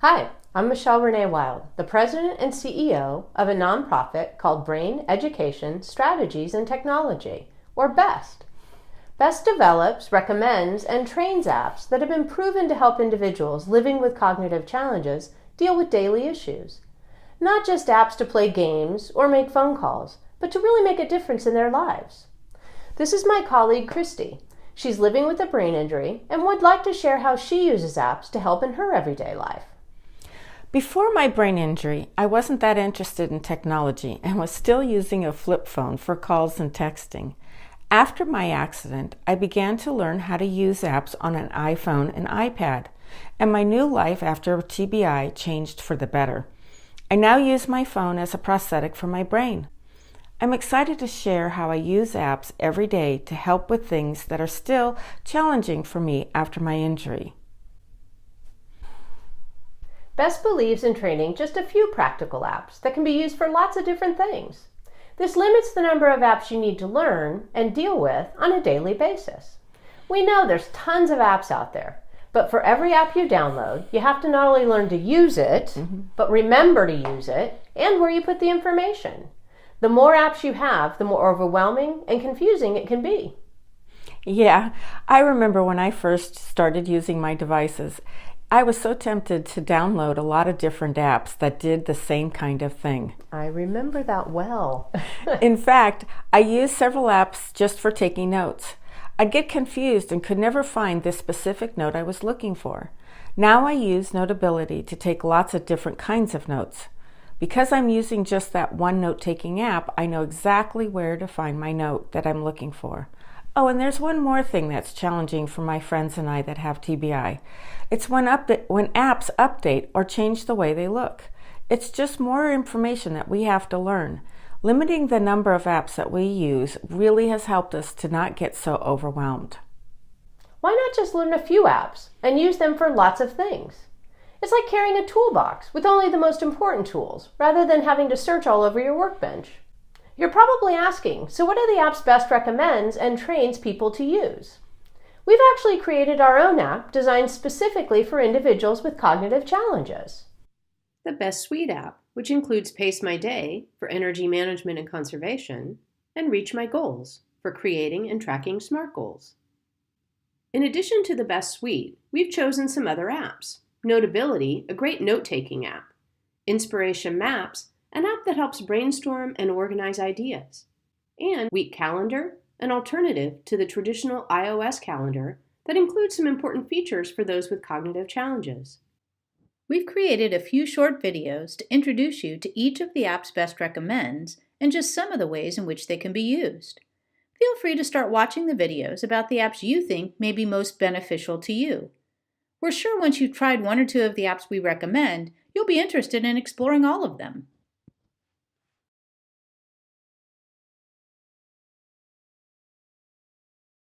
Hi, I'm Michelle Renee Wild, the president and CEO of a nonprofit called Brain Education Strategies and Technology, or BEST. BEST develops, recommends, and trains apps that have been proven to help individuals living with cognitive challenges deal with daily issues. Not just apps to play games or make phone calls, but to really make a difference in their lives. This is my colleague Christy. She's living with a brain injury and would like to share how she uses apps to help in her everyday life. Before my brain injury, I wasn't that interested in technology and was still using a flip phone for calls and texting. After my accident, I began to learn how to use apps on an iPhone and iPad, and my new life after TBI changed for the better. I now use my phone as a prosthetic for my brain. I'm excited to share how I use apps every day to help with things that are still challenging for me after my injury. BEST believes in training just a few practical apps that can be used for lots of different things. This limits the number of apps you need to learn and deal with on a daily basis. We know there's tons of apps out there, but for every app you download, you have to not only learn to use it, but remember to use it and where you put the information. The more apps you have, the more overwhelming and confusing it can be. Yeah, I remember when I first started using my devices, I was so tempted to download a lot of different apps that did the same kind of thing. I remember that well. In fact, I used several apps just for taking notes. I'd get confused and could never find the specific note I was looking for. Now I use Notability to take lots of different kinds of notes. Because I'm using just that one note-taking app, I know exactly where to find my note that I'm looking for. Oh, and there's one more thing that's challenging for my friends and I that have TBI. It's when apps update or change the way they look. It's just more information that we have to learn. Limiting the number of apps that we use really has helped us to not get so overwhelmed. Why not just learn a few apps and use them for lots of things? It's like carrying a toolbox with only the most important tools, rather than having to search all over your workbench. You're probably asking, so what are the apps BEST recommends and trains people to use? We've actually created our own app designed specifically for individuals with cognitive challenges. The BEST Suite app, which includes Pace My Day for energy management and conservation, and Reach My Goals for creating and tracking SMART goals. In addition to the BEST Suite, we've chosen some other apps. Notability, a great note-taking app. Inspiration Maps, an app that helps brainstorm and organize ideas. And Week Calendar, an alternative to the traditional iOS calendar that includes some important features for those with cognitive challenges. We've created a few short videos to introduce you to each of the apps BEST recommends and just some of the ways in which they can be used. Feel free to start watching the videos about the apps you think may be most beneficial to you. We're sure once you've tried one or two of the apps we recommend, you'll be interested in exploring all of them.